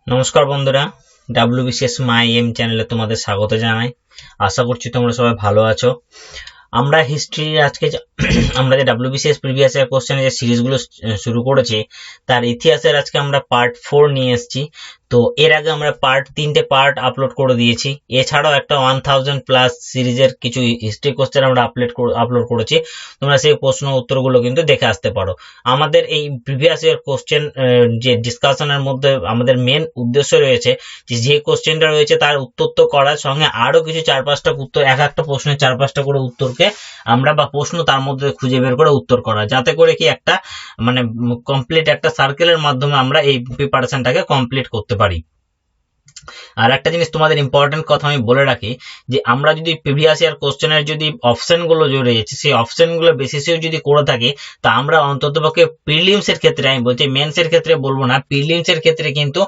নমস্কার বন্ধুরা, ডাব্লিউবিসিএস মাই এম চ্যানেলে তোমাদের স্বাগত জানাই। আশা করছি তোমরা সবাই ভালো আছো। আমরা হিস্ট্রি আজকে আমরা যে ডাব্লিউবিসিএস প্রিভিয়াস ইয়ার কোশ্চেনে যে সিরিজগুলো শুরু করেছি তার ইতিহাসের আজকে আমরা পার্ট 4 নিয়ে এসেছি। তো এর আগে আমরা তিনটে পার্ট আপলোড করে দিয়েছি। এছাড়াও একটা 1000+ সিরিজের কিছু হিস্ট্রি কোশ্চেন আমরা আপলোড করেছি। তোমরা সেই প্রশ্ন উত্তরগুলো কিন্তু দেখে আসতে পারো। আমাদের এই প্রিভিয়াস ইয়ার কোশ্চেন যে ডিসকাশনের মধ্যে আমাদের মেন উদ্দেশ্য রয়েছে যে কোশ্চেনটা রয়েছে তার উত্তর তো করার সঙ্গে আরো কিছু 4-5টা উত্তর, এক একটা প্রশ্নের 4-5টা করে উত্তরকে আমরা বা প্রশ্ন তার মধ্যে খুঁজে বের করে উত্তর করা, যাতে করে কি একটা মানে কমপ্লিট একটা সার্কেলের মাধ্যমে আমরা এই প্রিপারেশনটাকে কমপ্লিট করতে পারি। আর একটা জিনিস তোমাদের ইম্পর্টেন্ট কথা আমি বলে রাখি, যে আমরা যদি প্রিভিয়াস ইয়ার কোশ্চেনের যদি অপশনগুলো যে রয়েছে সেই অপশনগুলো বেসিসেও যদি করে থাকি, তা আমরা অন্ততপক্ষে প্রিলিমস এর ক্ষেত্রে, আমি বলছি মেন্স এর ক্ষেত্রে বলবো না, প্রিলিমস এর ক্ষেত্রে কিন্তু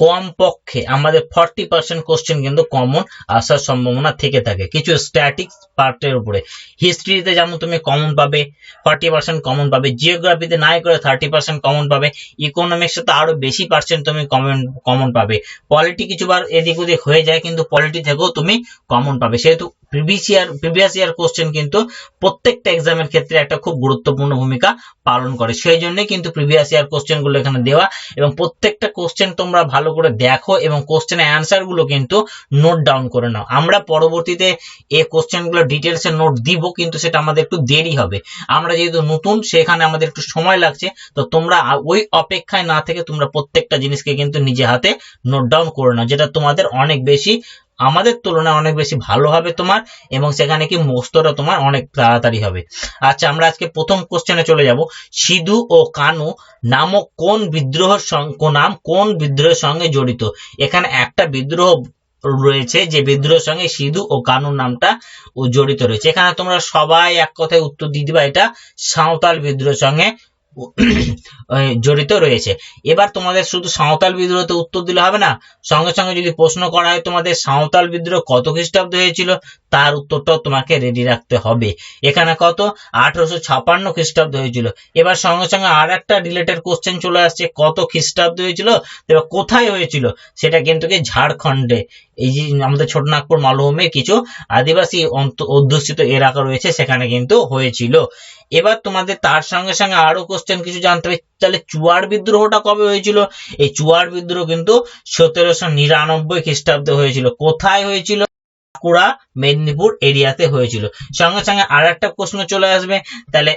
কমপক্ষে আমাদের 40% কোশ্চেন কিন্তু কমন আসার সম্ভাবনা থেকে থাকে কিছু স্ট্যাটিক্স পার্টের উপরে। হিস্ট্রিতে যেমন তুমি কমন পাবে 40% কমন পাবে, জিওগ্রাফিতে নাই করে 30% কমন পাবে, ইকোনমিক্সে তো আরো বেশি পার্সেন্ট তুমি কমন পাবে, পলিটি কিছুবার এদিক ওদিক হয়ে যায় কিন্তু পলিটি থেকেও তুমি কমন পাবে। সেহেতু প্রিভিয়াস ইয়ার কোশ্চেন কিন্তু প্রত্যেকটা এক্সামের ক্ষেত্রে একটা খুব গুরুত্বপূর্ণ ভূমিকা পালন করে। সেই জন্যই কিন্তু প্রিভিয়াস ইয়ার কোশ্চেন গুলো এখানে দেওয়া, এবং প্রত্যেকটা কোশ্চেন তোমরা ভালো করে দেখো এবং কোশ্চেনের অ্যান্সার গুলো কিন্তু নোট ডাউন করে নাও। আমরা পরবর্তীতে এই কোশ্চেন গুলো ডিটেলসে নোট দিব, কিন্তু সেটা আমাদের একটু দেরি হবে। আমরা যেহেতু নতুন, সেখানে আমাদের একটু সময় লাগছে। তো তোমরা ওই অপেক্ষায় না থেকে তোমরা প্রত্যেকটা জিনিসকে কিন্তু নিজে হাতে নোট ডাউন করে নাও, যেটা তোমাদের অনেক বেশি, আমাদের তুলনায় অনেক বেশি ভালো হবে তোমার, এবং সেখানে কি মুখস্থটা তোমার অনেক তাড়াতাড়ি হবে। আচ্ছা, আমরা আজকে প্রথম কোশ্চেনে চলে যাব। সিধু ও কানু নামক কোন বিদ্রোহের সঙ্গে জড়িত? এখানে একটা বিদ্রোহ রয়েছে যে বিদ্রোহের সঙ্গে সিধু ও কানু নামটা জড়িত রয়েছে। এখানে তোমরা সবাই এক কথায় উত্তর দিয়ে দিবা, এটা সাঁওতাল বিদ্রোহের সঙ্গে জড়িত রয়েছে। এবার তোমাদের শুধু সাঁওতাল বিদ্রোহতে উত্তর দিলে হবে না, সঙ্গে সঙ্গে যদি প্রশ্ন করা হয় তোমাদের সাঁওতাল বিদ্রোহ কত খ্রিস্টাব্দে হয়েছিল, তার উত্তরটাও তোমাকে রেডি রাখতে হবে। এখানে কত 1856 খ্রিস্টাব্দে হয়েছিল। এবার সঙ্গে সঙ্গে আর একটা রিলেটেড কোশ্চেন চলে আসছে, কত খ্রিস্টাব্দে হয়েছিল, এবার কোথায় হয়েছিল, সেটা কিন্তু কি ঝাড়খণ্ডে, এই যে আমাদের ছোটনাগপুর মালভূমির কিছু আদিবাসী অধ্যুষিত এলাকা রয়েছে, সেখানে কিন্তু হয়েছিল। এবার তোমাদের তার সঙ্গে সঙ্গে আরো কোশ্চেন কিছু জানতে হবে, তাহলে চুয়াড় বিদ্রোহটা কবে হয়েছিল? এই চুয়াড় বিদ্রোহ কিন্তু 1799 খ্রিস্টাব্দে হয়েছিল। কোথায় হয়েছিল? বাঁকুড়া মেদিনীপুর এরিয়াতে হয়েছিল। সঙ্গে সঙ্গে আর একটা প্রশ্ন চলে আসবে, তাহলে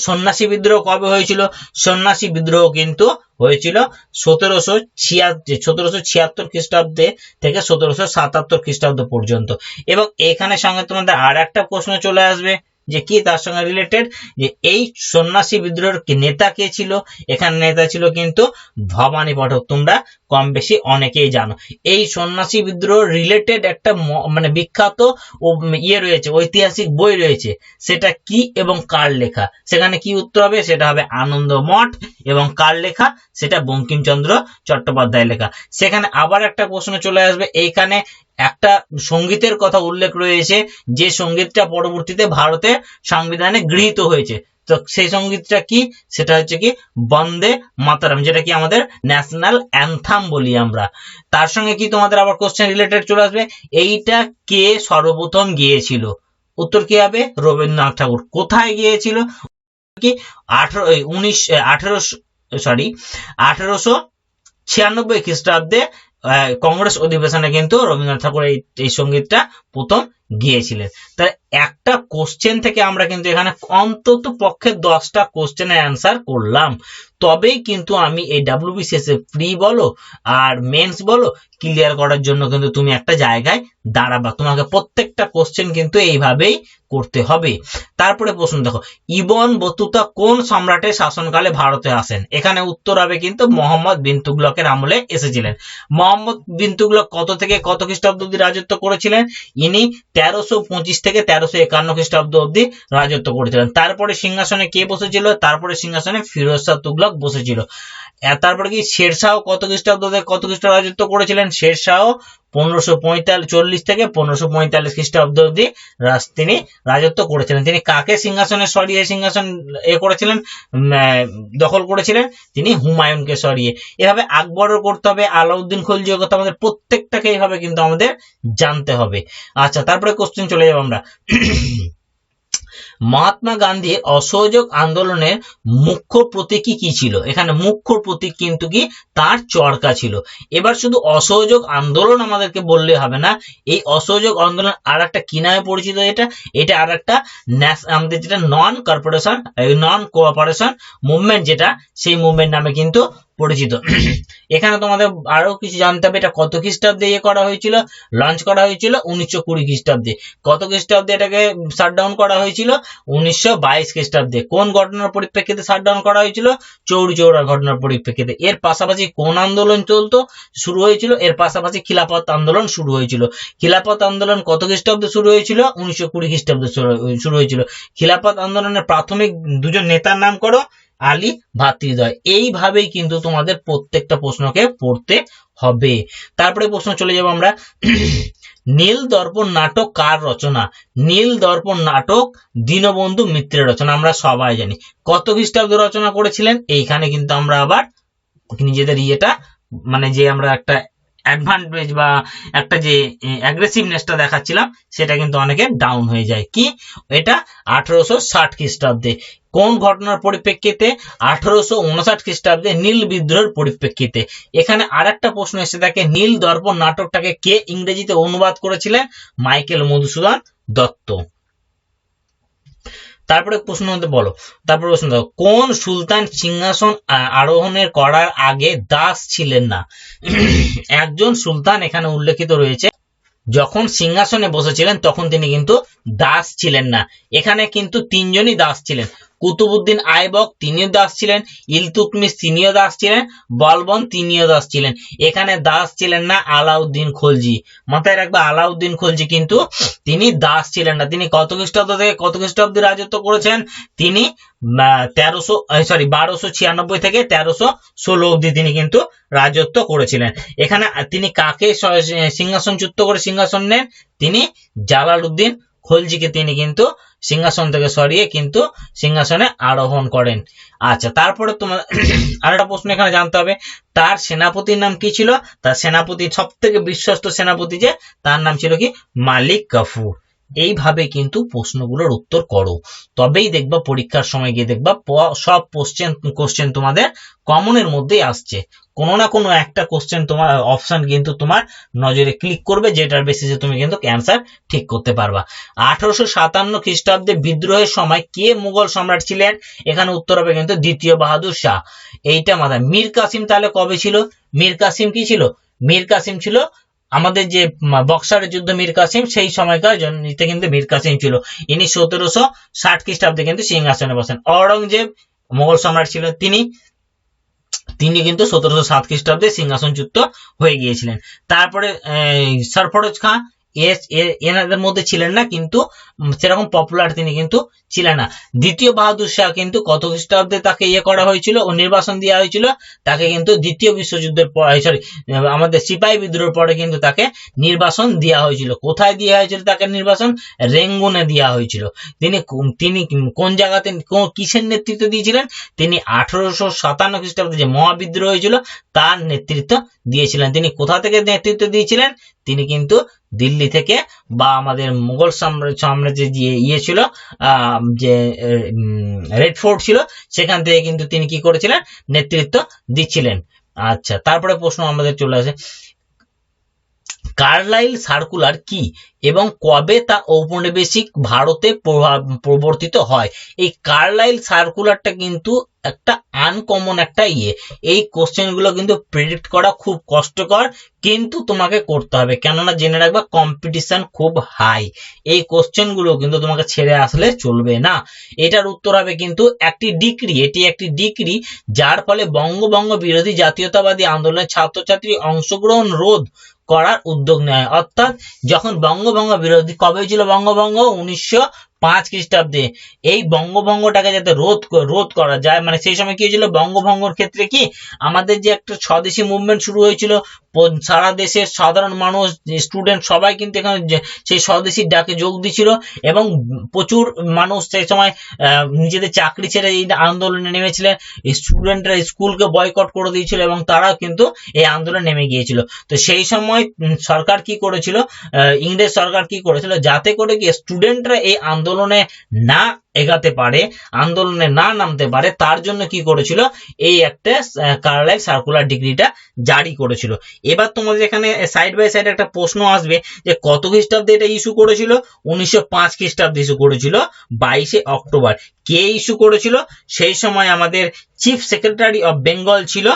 সন্ন্যাসী বিদ্রোহ কবে হয়েছিল? সন্ন্যাসী বিদ্রোহ কিন্তু হয়েছিল 1776 খ্রিস্টাব্দে থেকে 1777 খ্রিস্টাব্দ পর্যন্ত। এবং এখানে সঙ্গে তোমাদের আর একটা প্রশ্ন চলে আসবে, যে কি তার সঙ্গে রিলেটেড, যে এই সন্ন্যাসী বিদ্রোহের নেতা কে ছিল? এখানে নেতা ছিল কিন্তু ভবানী পাঠক। তোমরা কম বেশি অনেকেই জানো। এই সন্ন্যাসী বিদ্রোহ রিলেটেড একটা মানে বিখ্যাত রয়েছে, ঐতিহাসিক বই রয়েছে, সেটা কি এবং কার লেখা? সেখানে কি উত্তর হবে? সেটা হবে আনন্দ মঠ। এবং কার লেখা? সেটা বঙ্কিমচন্দ্র চট্টোপাধ্যায় লেখা। সেখানে আবার একটা প্রশ্ন চলে আসবে, এইখানে একটা সঙ্গীতের কথা উল্লেখ রয়েছে, যে সঙ্গীতটা পরবর্তীতে ভারতের সংবিধানে গৃহীত হয়েছে। তো সেই সঙ্গীতটা কি? সেটা হচ্ছে কি বন্দে মাতারাম, যেটা কি আমাদের ন্যাশনাল অ্যান্থাম বলি আমরা। তার সঙ্গে কি তোমাদের আবার কোশ্চেন রিলেটেড চলে আসবে, এইটা কে সর্বপ্রথম গিয়েছিল? উত্তর কি হবে? রবীন্দ্রনাথ ঠাকুর। কোথায় গিয়েছিল? কি 1896 খ্রিস্টাব্দে কংগ্রেস অধিবেশনে কিন্তু রবীন্দ্রনাথ ঠাকুর এই সঙ্গীতটা প্রথম গিয়েছিলেন। তাই একটা কোশ্চেন থেকে আমরা কিন্তু এখানে অন্তত পক্ষে 10টা কোশ্চেনের অ্যান্সার করলাম, তবেই কিন্তু আমি এই ডাব্লিউবিসিএস প্রি বলো আর মেন্স বলো ক্লিয়ার করার জন্য কিন্তু তুমি একটা জায়গায় দাঁড়াবা। তোমাকে প্রত্যেকটা কোশ্চেন কিন্তু এইভাবেই করতে হবে। তারপরে প্রশ্ন দেখো, ইবন বতুতা কোন সম্রাটের শাসনকালে ভারতে আসেন? এখানে উত্তর হবে কিন্তু মোহাম্মদ বিন তুগলকের আমলে এসেছিলেন। মোহাম্মদ বিন তুগলক কত থেকে কত খ্রিস্টাব্দ অব্দি রাজত্ব করেছিলেন? ইনি 1325 থেকে 1351 খ্রিস্টাব্দ অব্দি রাজত্ব করেছিলেন। তারপরে সিংহাসনে কে বসেছিল? তারপরে সিংহাসনে ফিরোজ শাহ তুগলক বৈঠক বসেছিল। তারপরে কি শেরশাহ কত খ্রিস্টাব্দে রাজত্ব করেছিলেন? শেরশাহ 1540 থেকে 1545 খ্রিস্টাব্দ অব্দি তিনি রাজত্ব করেছিলেন। তিনি কাকে সিংহাসনে সরিয়ে সিংহাসন করেছিলেন, দখল করেছিলেন? তিনি হুমায়ুনকে সরিয়ে। এভাবে আকবরও করতে হবে, আলাউদ্দিন খলজিও করতে, আমাদের প্রত্যেকটাকে এইভাবে কিন্তু আমাদের জানতে হবে। আচ্ছা, তারপরে কোশ্চেন চলে যাবো আমরা। মহাত্মা গান্ধীর অসহযোগ আন্দোলনের মুখ্য প্রতীকী কি ছিল? এখানে মুখ্য প্রতীক কিন্তু কি তার চরকা ছিল। এবার শুধু অসহযোগ আন্দোলন আমাদেরকে বললে হবে না, এই অসহযোগ আন্দোলন আর একটা কি নামে পরিচিত? এটা আর একটা আমাদের যেটা নন কোঅপারেশন মুভমেন্ট, যেটা সেই মুভমেন্ট নামে কিন্তু পরিচিত। এখানে তোমাদের আরো কিছু জানতে হবে, এটা কত খ্রিস্টাব্দে করা হয়েছিল? লঞ্চ করা হয়েছিল 1920 খ্রিস্টাব্দে। কত খ্রিস্টাব্দে এটাকে শাটডাউন করা হয়েছিল? 1922 খ্রিস্টাব্দে। কোন ঘটনার পরিপ্রেক্ষিতে শাটডাউন করা হয়েছিল? চৌরি চৌরার ঘটনার পরিপ্রেক্ষিতে। এর পাশাপাশি কোন আন্দোলন শুরু হয়েছিল? এর পাশাপাশি খিলাফত আন্দোলন শুরু হয়েছিল। খিলাফত আন্দোলন কত খ্রিস্টাব্দে শুরু হয়েছিল? 1920 খ্রিস্টাব্দে শুরু হয়েছিল। খিলাফত আন্দোলনের প্রাথমিক দুজন নেতার নাম করো, আলী ভ্রাতৃদ্বয়। এইভাবেই কিন্তু তোমাদের প্রত্যেকটা প্রশ্নকে পড়তে হবে। তারপরে প্রশ্ন চলে যাব আমরা। নীল দর্পণ নাটক কার রচনা? নীল দর্পণ নাটক দীনবন্ধু মিত্রের রচনা। আমরা সবাই জানি। কত খ্রিস্টাব্দে রচনা করেছিলেন? এইখানে কিন্তু আমরা আবার নিজেদের মানে যে আমরা একটা অ্যাডভান্টেজ বা একটা যে অ্যাগ্রেসিভনেসটা দেখাচ্ছিলাম সেটা কিন্তু অনেকে ডাউন হয়ে যায়। কি এটা? 1860 খ্রিস্টাব্দে। কোন ঘটনার পরিপ্রেক্ষিতে? 1859 খ্রিস্টাব্দে নীল বিদ্রোহের পরিপ্রেক্ষিতে। এখানে আরেকটা প্রশ্ন এসে থাকে, নীল দর্পণ নাটকটাকে কে ইংরেজিতে অনুবাদ করেছিলেন? মাইকেল মধুসূদন দত্ত। তারপরে প্রশ্ন বলো, তারপরে প্রশ্ন দেখো, কোন সুলতান সিংহাসন আরোহণের করার আগে দাস ছিলেন না? একজন সুলতান এখানে উল্লেখিত রয়েছে, যখন সিংহাসনে বসেছিলেন তখন তিনি কিন্তু দাস ছিলেন না। এখানে কিন্তু তিনজনই দাস ছিলেন। কুতুবউদ্দিন আইবক তিনিও দাস ছিলেন, ইলতুৎমিশ তিনিও দাস ছিলেন, বলবন তিনিও দাস ছিলেন। এখানে দাস ছিলেন না আলাউদ্দিন খলজি। মাথায় রাখবে, আলাউদ্দিন খলজি কিন্তু তিনি দাস ছিলেন না। তিনি কত খ্রিস্টাব্দ থেকে কত খ্রিস্টাব্দে রাজত্ব করেছেন? তিনি 1296 থেকে 1316 অব্দি তিনি কিন্তু রাজত্ব করেছিলেন। এখানে তিনি কাকে সিংহাসনচ্যুত করে সিংহাসন নেন? তিনি জালালউদ্দিন খলজিকে তিনি কিন্তু সিংহাসন থেকে সরিয়ে কিন্তু সিংহাসনে আরোহণ করেন। আচ্ছা, তারপরে তোমার আরেকটা প্রশ্ন এখানে জানতে হবে, তার সেনাপতির নাম কি ছিল? তার সেনাপতি, সব থেকে বিশ্বস্ত সেনাপতি যে, তার নাম ছিল কি? মালিক কাফুর। এইভাবে কিন্তু প্রশ্নগুলোর উত্তর করো, তবেই দেখবা পরীক্ষার সময় গিয়ে দেখবা সব কোশ্চেন তোমাদের কমনের মধ্যেই আসছে। কোনো না কোনো একটা কোশ্চেন তোমার অপশন কিন্তু তোমার নজরে ক্লিক করবে, যেটার বেসিসে তুমি কিন্তু অ্যান্সার ঠিক করতে পারবা। 1857 খ্রিস্টাব্দে বিদ্রোহের সময় কে মুঘল সম্রাট ছিলেন? এখানে উত্তর হবে কিন্তু দ্বিতীয় বাহাদুর শাহ। এইটা মাথায়। মীর কাসিম তাহলে কবে ছিল? মীর কাসিম কি ছিল? মীর কাসিম ছিল আমাদের যে বক্সারের যুদ্ধ, মীর কাসিম সেই সময়কার জন্যতে কিন্তু মীর কাসিম ছিল। ইনি 1760 খ্রিস্টাব্দে কিন্তু সিংহাসনে বসেন। অরঙ্গজেব মোগল সম্রাট ছিল, তিনি কিন্তু 1707 খ্রিস্টাব্দে সিংহাসনচ্যুত হয়ে গিয়েছিলেন। তারপরে সরফরোজ খাঁ এনাদের মধ্যে ছিলেন না, কিন্তু সেরকম পপুলার তিনি কিন্তু ছিলেন না। দ্বিতীয় বাহাদুর শাহ কিন্তু কত খ্রিস্টাব্দে তাকে করা হয়েছিল ও নির্বাসন দেওয়া হয়েছিল? তাকে কিন্তু দ্বিতীয় বিশ্বযুদ্ধের আমাদের সিপাহী বিদ্রোহের পরে কিন্তু তাকে নির্বাসন দেওয়া হয়েছিল। কোথায় দেওয়া হয়েছিল তাকে নির্বাসন? রেঙ্গুনে দেওয়া হয়েছিল। তিনি কোন জায়গাতে কিসের নেতৃত্ব দিয়েছিলেন? তিনি 1857 খ্রিস্টাব্দে যে মহাবিদ্রোহ হয়েছিল তার নেতৃত্ব দিয়েছিলেন। তিনি কোথা থেকে নেতৃত্ব দিয়েছিলেন? তিনি কিন্তু দিল্লি থেকে, বা আমাদের মুঘল সাম্রাজ্যের যে ছিল যে রেড ফোর্ট ছিল, সেখান থেকে কিন্তু তিনি কি করেছিলেন? নেতৃত্ব দিচ্ছিলেন। আচ্ছা, তারপরে প্রশ্ন আমাদের চলে আসে, কার্লাইল সার্কুলার কি এবং কবে তা ঔপনিবেশিক ভারতে প্রবর্তিত হয়? এই কার্লাইল সার্কুলারটা কিন্তু একটা আনকমন একটা এই কোশ্চেন গুলো কিন্তু প্রেডিক্ট করা খুব কষ্টকর, কিন্তু তোমাকে করতে হবে, কেননা জেনে রাখবা কম্পিটিশন খুব হাই। এই কোশ্চেন গুলো কিন্তু তোমাকে ছেড়ে আসলে চলবে না। এটার উত্তর হবে কিন্তু একটি ডিক্রি। এটি একটি ডিক্রি যার ফলে বঙ্গভঙ্গ বিরোধী জাতীয়তাবাদী আন্দোলনে ছাত্রছাত্রী অংশগ্রহণ রোধ করার উদ্যোগ নেয়। অর্থাৎ যখন বঙ্গভঙ্গ বিরোধী, কবে ছিল বঙ্গভঙ্গ? 5 খ্রিস্টাব্দে এই বঙ্গভঙ্গটাকে যাতে রোধ করা যায়, মানে সেই সময় কি হয়েছিল, বঙ্গভঙ্গর ক্ষেত্রে কি আমাদের যে একটা স্বদেশী মুভমেন্ট শুরু হয়েছিল, সারা দেশের সাধারণ মানুষ, স্টুডেন্ট সবাই কিন্তু এখানে সেই স্বদেশীর ডাকে যোগ দিয়েছিল, এবং প্রচুর মানুষ সেই সময় নিজেদের চাকরি ছেড়ে এই আন্দোলনে নেমেছিলেন। স্টুডেন্টরা স্কুলকে বয়কট করে দিয়েছিল এবং তারাও কিন্তু এই আন্দোলনে নেমে গিয়েছিল। তো সেই সময় সরকার কি করেছিল, ইংরেজ সরকার কি করেছিল, যাতে করে কি স্টুডেন্টরা এই আন্দোলনে না এগাতে পারে, আন্দোলনে না নামতে পারে, তার জন্য কি করেছিল, এই একটা কার্লাইল সার্কুলার ডিক্রিটা জারি করেছিল। এবার তোমাদের এখানে সাইড বাই সাইড একটা প্রশ্ন আসবে যে কত খ্রিস্টাব্দে এটা ইস্যু করেছিল, 1905 খ্রিস্টাব্দে ইস্যু করেছিল 22 অক্টোবর। কে ইস্যু করেছিল, সেই সময় আমাদের চিফ সেক্রেটারি অফ বেঙ্গল ছিল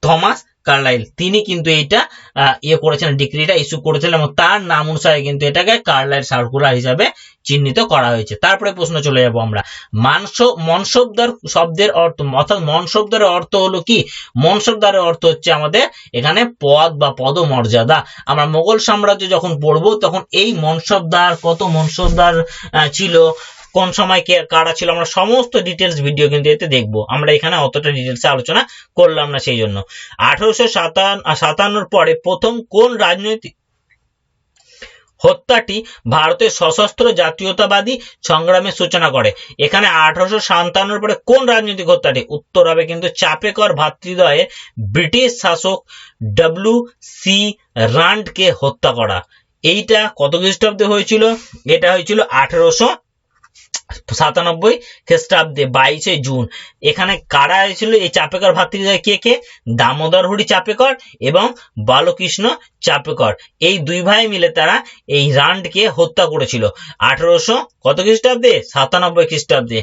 থমাস কার্লাইল, তিনি কিন্তু এইটা করেছিলেন, ডিক্রিটা ইস্যু করেছিলেন, এবং তার নাম অনুসারে কিন্তু এটাকে কার্লাইল সার্কুলার হিসাবে চিহ্নিত করা হয়েছে। তারপরে প্রশ্ন চলে যাব আমরা, মনসবদার শব্দের অর্থ, অর্থাৎ মনসবদারের অর্থ হলো কি, মনসবদারের অর্থ হচ্ছে আমাদের এখানে পদ বা পদমর্যাদা। আমরা মোগল সাম্রাজ্য যখন পড়বো তখন এই মনসবদার, কত মনসবদার ছিল, কোন সময় কারা ছিল, আমরা সমস্ত ডিটেলস ভিডিও কিন্তু এতে দেখবো। আমরা এখানে অতটা ডিটেলসে আলোচনা করলাম না সেই জন্য। 1857 পরে প্রথম কোন রাজনৈতিক হত্যাটি ভারতের সশস্ত্র জাতীয়তাবাদী সংগ্রামের সূচনা করে? এখানে 1857 পরে কোন রাজনৈতিক হত্যাটি? উত্তর হবে কিন্তু চাপেকর ভ্রাতৃদ্বয়ের ব্রিটিশ শাসক ডব্লিউ.সি. রান্ডকে হত্যা করা। এইটা কত খ্রিস্টাব্দে হয়েছিল? এটা হয়েছিল 1897 খ্রিস্টাব্দে 22 জুন। এখানে কারা হয়েছিল এই চাপেকর ভ্রাতৃদ্বয়? কে? দামোদর হরি চাপেকর এবং বালকৃষ্ণ চাপেকর, এই দুই ভাই মিলে তারা এই রান্ডকে হত্যা করেছিল 1800 কত খ্রিস্টাব্দে? 97 খ্রিস্টাব্দে।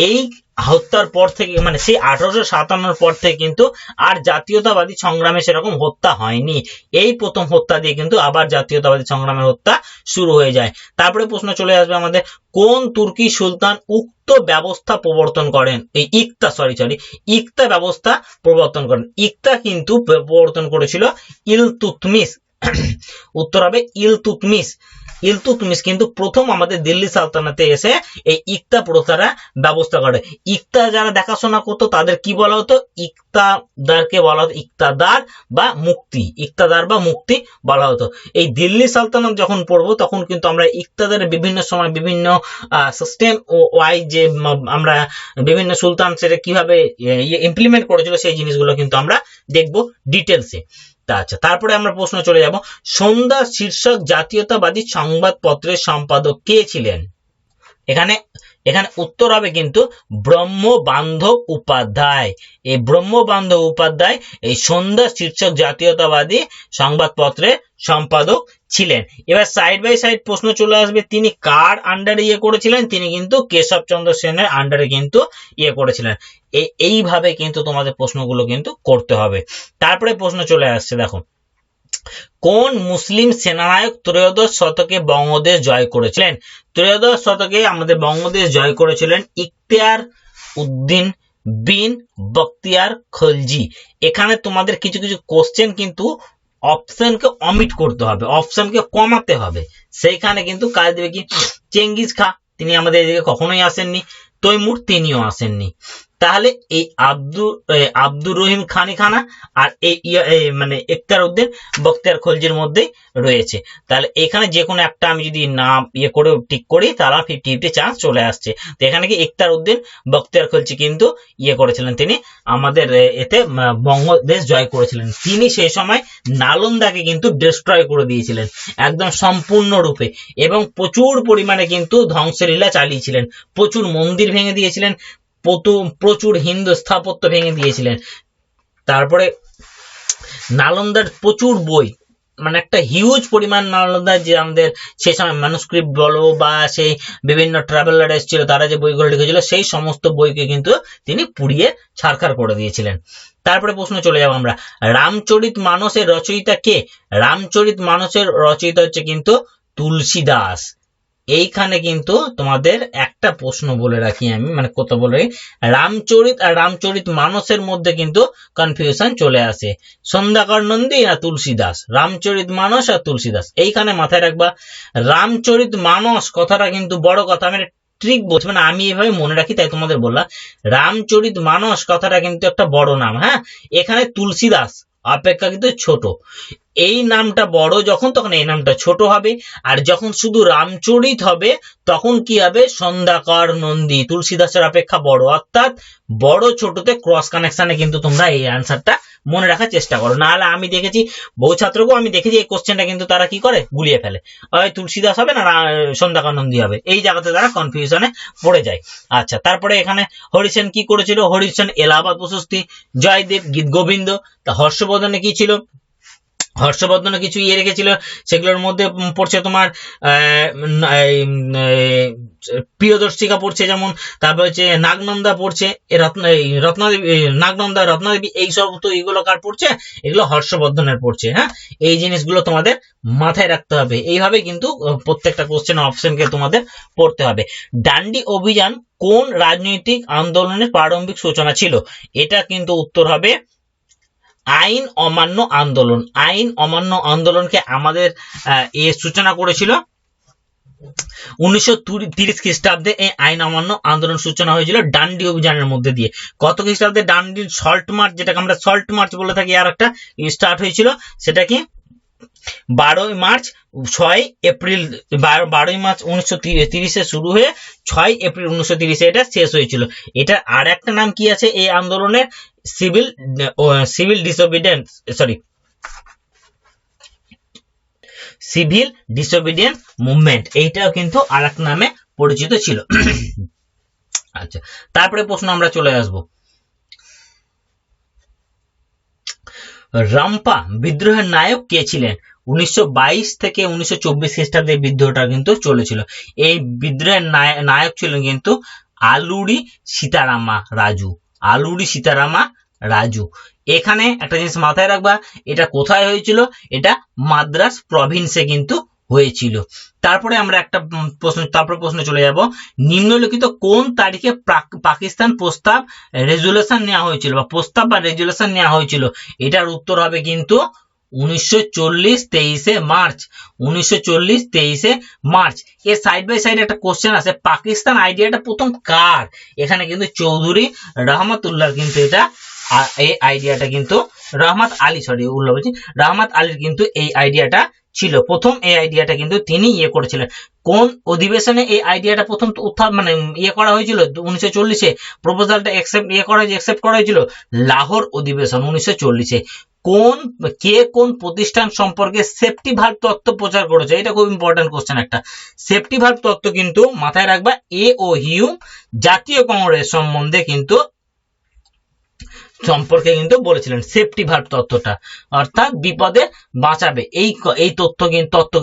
এই হত্যার পর থেকে, মানে সেই 1857 পর থেকে কিন্তু আর জাতীয়তাবাদী সংগ্রামে সেরকম হত্যা হয়নি। এই প্রথম হত্যা দিয়ে কিন্তু আবার জাতীয়তাবাদী সংগ্রামের হত্যা শুরু হয়ে যায়। তারপরে প্রশ্ন চলে আসবে আমাদের, কোন তুর্কি সুলতান উক্ত ব্যবস্থা প্রবর্তন করেন? এই ইকতা ব্যবস্থা প্রবর্তন করেন। ইকতা কিন্তু প্রবর্তন করেছিল ইলতুৎমিশ। উত্তর হবে ইলতুৎমিশ। ইলতুৎমিশ কিন্তু প্রথম আমাদের দিল্লি সালতানাতে এসে এই ইকতা প্রথাটা ব্যবস্থা করে। ইকতা যারা দেখাশোনা করতো তাদের কি বলা হতো? ইকতাদারকে বলা হতো ইকতাদার বা মুক্তি, ইকতাদার বা মুক্তি বলা হতো। এই দিল্লি সালতানাত যখন পড়বো তখন কিন্তু আমরা ইকতাদারের বিভিন্ন সময় বিভিন্ন সিস্টেম ওয়াইজ যে আমরা বিভিন্ন সুলতান সেটা কিভাবে ইমপ্লিমেন্ট করেছিল সেই জিনিসগুলো কিন্তু আমরা দেখবো ডিটেলসে। আচ্ছা, তারপরে আমরা প্রশ্ন চলে যাব, সন্ধ্যা শীর্ষক জাতীয়তাবাদী সংবাদপত্রের সম্পাদক কে ছিলেন? এখানে উত্তর হবে কিন্তু ব্রহ্মবান্ধব উপাধ্যায়। এই ব্রহ্মবান্ধব উপাধ্যায় এই সন্ধ্যা শীর্ষক জাতীয়তাবাদী সংবাদপত্রের সম্পাদক ছিলেন। এবার সাইড বাই সাইড প্রশ্ন চলে আসবে, তিনি কার আন্ডারে করেছিলেন? তিনি কিন্তু কেশবচন্দ্র সেনের আন্ডারে কিন্তু করেছিলেন। এইভাবে কিন্তু তোমাদের প্রশ্নগুলো কিন্তু করতে হবে। তারপরে প্রশ্ন চলে আসছে, দেখো, কোন মুসলিম সেনানায়ক ত্রয়োদশ শতকে বঙ্গদেশ জয় করেছিলেন? ত্রয়োদশ শতকে আমাদের বঙ্গদেশ জয় করেছিলেন ইখতিয়ার উদ্দিন বিন বখতিয়ার খলজি। এখানে তোমাদের কিছু কিছু কোশ্চেন কিন্তু অপশনকে অমিট করতে হবে, অপশনকে কমাতে হবে। সেইখানে কিন্তু কাজ দেবে কি, চেঙ্গিজ খা, তিনি আমাদের এদিকে কখনোই আসেননি। তৈমুর, তিনিও আসেননি। তাহলে এই আব্দুর রহিম খানিখানা আর এই মানে ইখতিয়ার উদ্দিন বখতিয়ার খলজির মধ্যে রয়েছে। তাহলে এখানে যে কোনো একটা আমি যদি নাম করে টিক করি তাহলে 50-50 চান্স চলে আসছে। তো এখানে কি ইখতিয়ার উদ্দিন বখতিয়ার খলজি কিন্তু করেছিলেন, তিনি আমাদের এতে বঙ্গদেশ জয় করেছিলেন। তিনি সেই সময় নালন্দাকে কিন্তু ডিস্ট্রয় করে দিয়েছিলেন একদম সম্পূর্ণরূপে, এবং প্রচুর পরিমাণে কিন্তু ধ্বংসলীলা চালিয়েছিলেন। প্রচুর মন্দির ভেঙে দিয়েছিলেন, প্রচুর হিন্দু স্থাপত্য ভেঙে দিয়েছিলেন। তারপরে নালন্দার প্রচুর বই, মানে একটা হিউজ পরিমাণ নালন্দার যে আমাদের সেই সময় ম্যানুস্ক্রিপ্ট বলো বা সেই বিভিন্ন ট্রাভেলার এসেছিল তারা যে বইগুলো লিখেছিল সেই সমস্ত বইকে কিন্তু তিনি পুড়িয়ে ছারখার করে দিয়েছিলেন। তারপরে প্রশ্ন চলে যাব আমরা, রামচরিত মানসের রচয়িতা কে? রামচরিত মানসের রচয়িতা হচ্ছে কিন্তু তুলসীদাস। এইখানে কিন্তু তোমাদের একটা প্রশ্ন বলে রাখি আমি, মানে কথা বলে রামচরিত আর রামচরিত মানসের মধ্যে কিন্তু কনফিউশন চলে আসে, সন্ধ্যাকর নন্দী না তুলসীদাস, রামচরিত মানস আর তুলসীদাস। এইখানে মাথায় রাখবা রামচরিত মানস কথাটা কিন্তু বড় কথা, আমি ট্রিক বলছি, মানে আমি এভাবে মনে রাখি তাই তোমাদের বললাম। রামচরিত মানস কথাটা কিন্তু একটা বড় নাম, হ্যাঁ, এখানে তুলসীদাস অপেক্ষাকৃত ছোট। এই নামটা বড় যখন, তখন এই নামটা ছোট হবে। আর যখন শুধু রামচরিত হবে তখন কি হবে, সন্ধ্যাকর নন্দী তুলসীদাসের অপেক্ষা বড়। অর্থাৎ বড় ছোটতে ক্রস কানেকশনে কিন্তু তোমরা এই অ্যান্সারটা মনে রাখার চেষ্টা করো। নাহলে আমি দেখেছি বহু ছাত্রকেও আমি দেখেছি এই কোশ্চেনটা কিন্তু তারা কি করে, গুলিয়ে ফেলে। হয় তুলসীদাস হবে না সন্ধ্যাকর নন্দী হবে, এই জায়গাতে তারা কনফিউশনে পড়ে যায়। আচ্ছা, তারপরে এখানে হরিসেন কি করেছিল, হরিসেন এলাহাবাদ প্রশস্তি, জয়দেব গীত গোবিন্দ। তা হর্ষবর্ধনে কি ছিল, হর্ষবর্ধনে কিছু রেখেছিল, সেগুলোর মধ্যে পড়ছে তোমার প্রিয়দর্শিকা পড়ছে যেমন, তারপর হচ্ছে নাগনন্দা পড়ছে, রত্নাদেবী, নাগনন্দা, রত্নাদেবী, এই সব তো এগুলো কার পড়ছে, এগুলো হর্ষবর্ধনের পড়ছে। হ্যাঁ, এই জিনিসগুলো তোমাদের মাথায় রাখতে হবে। এইভাবে কিন্তু প্রত্যেকটা কোশ্চেন অপশনকে তোমাদের পড়তে হবে। ডান্ডি অভিযান কোন রাজনৈতিক আন্দোলনের প্রারম্ভিক সূচনা ছিল? এটা কিন্তু উত্তর হবে আইন অমান্য আন্দোলন। আইন অমান্য আন্দোলনকে আমাদের সূচনা করেছিল 1930 খ্রিস্টাব্দে। এই আইন অমান্য আন্দোলন সূচনা হয়েছিল ডান্ডি অভিযানের মধ্যে দিয়ে। কত খ্রিস্টাব্দে ডান্ডির সল্ট মার্চ, যেটাকে আমরা সল্ট মার্চ বলে থাকি, আর একটা স্টার্ট হয়েছিল, সেটা কি 12 মার্চ 6 এপ্রিল, 12 মার্চ 1930 শুরু হয়ে 6 এপ্রিল 1930 এটা শেষ হয়েছিল। এটা আর একটা নাম কি আছে এই আন্দোলনের, civil disobedience, sorry, civil disobedience movement, এইটাও কিন্তু আর এক নামে পরিচিত ছিল। আচ্ছা, তারপরে প্রশ্ন আমরা চলে আসবো, রাম্পা বিদ্রোহের নায়ক কে ছিলেন? 1922 থেকে 1924 খ্রিস্টাব্দে বিদ্রোহটা কিন্তু চলেছিল। এই বিদ্রোহের নায়ক ছিলেন কিন্তু আলুরি সীতারামা রাজু। আলুরি সীতারামা রাজু। এখানে একটা জিনিস মাথায় রাখবা, এটা কোথায় হয়েছিল, এটা মাদ্রাস প্রভিন্সে কিন্তু হয়েছিল। তারপরে আমরা একটা প্রশ্ন চলে যাব, নিম্নলিখিত কোন তারিখে পাকিস্তান প্রস্তাব রেজুলেশন নেওয়া হয়েছিল, বা প্রস্তাব বা রেজুলেশন নেওয়া হয়েছিল? এটার উত্তর হবে কিন্তু 1940 23 মার্চ। 1940 23 মার্চ। এর সাইড বাই সাইড একটা কোশ্চেন আছে, পাকিস্তান আইডিয়াটা প্রথম কার? এখানে কিন্তু চৌধুরী রহমতুল্লাহ কিন্তু এটা, এই আইডিয়াটা কিন্তু রহমত আলী, সরি উল্লাহ বলছি, রহমত আলীর কিন্তু এই আইডিয়াটা ছিল প্রথম। এই আইডিয়াটা কিন্তু তিনি করেছিলেন। কোন অধিবেশনে এই আইডিয়াটা প্রথম মানে করা হয়েছিল? 1940-এ প্রপোজালটা অ্যাকসেপ্ট করা হয়েছিল লাহোর অধিবেশন 1940-এ। কোন প্রতিষ্ঠান সম্পর্কে সেফটি ভালভ তত্ত্ব প্রচার করেছে? এটা খুব ইম্পর্টেন্ট কোশ্চেন একটা। সেফটি ভালভ তত্ত্ব কিন্তু মাথায় রাখবা, ও হিউম জাতীয় কংগ্রেস সম্বন্ধে কিন্তু সম্পর্কে কিন্তু বলেছিলেন সেফটি ভালভ তত্ত্বটা, অর্থাৎ বিপদে বাঁচাবে, এই তথ্য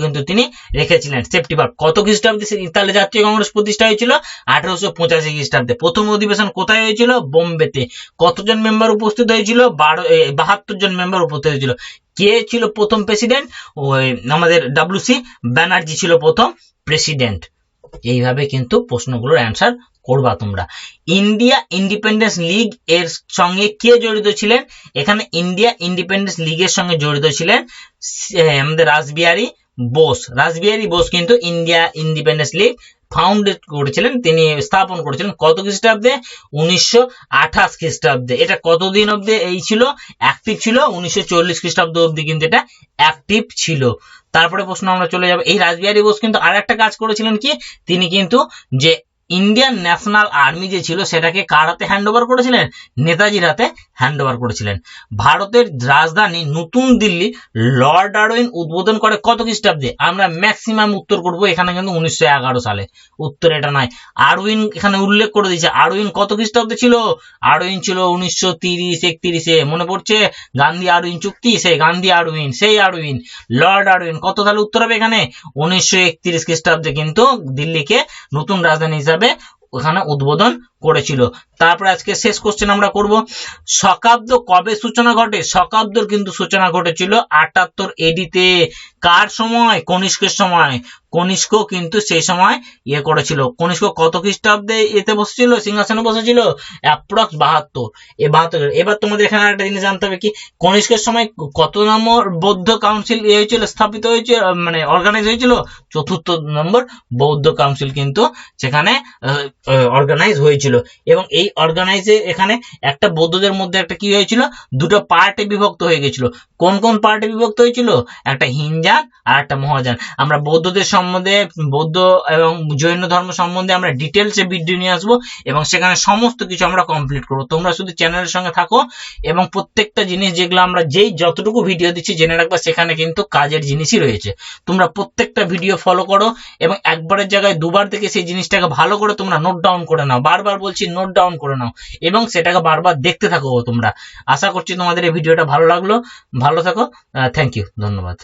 কিন্তু তিনি রেখেছিলেন সেফটি ভালভ। কত খ্রিস্টাব্দে তাহলে জাতীয় কংগ্রেস প্রতিষ্ঠা হয়েছিল? 1885 খ্রিস্টাব্দে। প্রথম অধিবেশন কোথায় হয়েছিল? বোম্বেতে। কতজন মেম্বার উপস্থিত হয়েছিল? 72 জন মেম্বার উপস্থিত হয়েছিল। কে ছিল প্রথম প্রেসিডেন্ট? আমাদের WC ব্যানার্জি ছিল প্রথম প্রেসিডেন্ট। এইভাবে কিন্তু প্রশ্নগুলোর অ্যান্সার করবা তোমরা। ইন্ডিয়া ইন্ডিপেন্ডেন্স লীগ এর সঙ্গে কে জড়িত ছিলেন? এখানে ইন্ডিয়া ইন্ডিপেন্ডেন্স লীগের সঙ্গে জড়িত ছিলেন আমাদের রাসবিহারী বোস। রাসবিহারী বোস কিন্তু ইন্ডিয়া ইন্ডিপেন্ডেন্স লীগ ফাউন্ডেড করেছিলেন, তিনি স্থাপন করেছিলেন। কত খ্রিস্টাব্দে? 1928 খ্রিস্টাব্দে। এটা কতদিন অব্দি এই ছিল, অ্যাক্টিভ ছিল? 1940 খ্রিস্টাব্দ অব্দি কিন্তু এটা অ্যাক্টিভ ছিল। তারপরে প্রশ্ন আমরা চলে যাব, এই রাসবিহারী বোস কিন্তু আর একটা কাজ করেছিলেন কি, তিনি কিন্তু যে ইন্ডিয়ান ন্যাশনাল আর্মি যে ছিল সেটাকে কার হাতে হ্যান্ড ওভার করেছিলেন? নেতাজির হাতে হ্যান্ড ওভার করেছিলেন। ভারতের রাজধানী নতুন দিল্লি লর্ড ডারউইন উদ্বোধন করে কত খ্রিস্টাব্দে? আমরা ম্যাক্সিমাম উত্তর করবো এখানে কিন্তু 1911 সালে। উত্তর এটা নয়, আরউইন এখানে উল্লেখ করে দিয়েছে। আরউইন কত খ্রিস্টাব্দে ছিল? আরউইন ছিল 1930-31-এ। মনে পড়ছে গান্ধী আরউইন চুক্তি, সেই গান্ধী আরউইন, সেই আরউইন, লর্ড আরউইন। কত তাহলে উত্তর হবে এখানে? 1931 খ্রিস্টাব্দে কিন্তু দিল্লিকে নতুন রাজধানী হিসাবে ওখানে উদ্বোধন করেছিল। তারপরে আজকে শেষ কোশ্চেন আমরা করব, শকাব্দ কবে সূচনা ঘটে? শকাব্দর কিন্তু সূচনা ঘটেছিল 78 এডিতে। কার সময়? কনিষ্কের সময়। কনিষ্ক কিন্তু সেই সময় করেছিল। কনিষ্ক কত খ্রিস্টাব্দে এতে বসেছিল, সিংহাসনে বসেছিল? অ্যাপ্রক্স 72। এবার তোমাদের এখানে একটা জিনিস জানতে হবে কি, কনিষ্কের সময় কত নম্বর বৌদ্ধ কাউন্সিল হয়েছিল, স্থাপিত হয়েছিল, মানে অর্গানাইজ হয়েছিল? 4র্থ নম্বর বৌদ্ধ কাউন্সিল কিন্তু সেখানে অর্গানাইজ হয়েছিল। এবং এই অর্গানাইজে এখানে একটা বৌদ্ধদের মধ্যে একটা কি হয়েছিল, দুটো পার্টে বিভক্ত হয়ে গেছিল। কোন কোন পার্টে বিভক্ত হয়েছিল? একটা হিনজান আর একটা মহাযান। আমরা বৌদ্ধদের সম্বন্ধে, বৌদ্ধ এবং জৈন ধর্ম সম্বন্ধে আমরা ডিটেলসে ভিডিও নিয়ে আসবো এবং সেখানে সমস্ত কিছু আমরা কমপ্লিট করবো। তোমরা শুধু চ্যানেলের সঙ্গে থাকো এবং প্রত্যেকটা জিনিস যেগুলো আমরা যতটুকু ভিডিও দিচ্ছি জেনে রাখবা, সেখানে কিন্তু কাজের জিনিসই রয়েছে। তোমরা প্রত্যেকটা ভিডিও ফলো করো এবং একবারের জায়গায় দুবার থেকে সেই জিনিসটাকে ভালো করে তোমরা নোট ডাউন করে নাও। বারবার বলছি, নোট ডাউন করে নাও এবং সেটাকে বারবার দেখতে থাকো তোমরা। আশা করছি তোমাদের এই ভিডিওটা ভালো লাগলো। ভালো থাকো। থ্যাংক ইউ, ধন্যবাদ।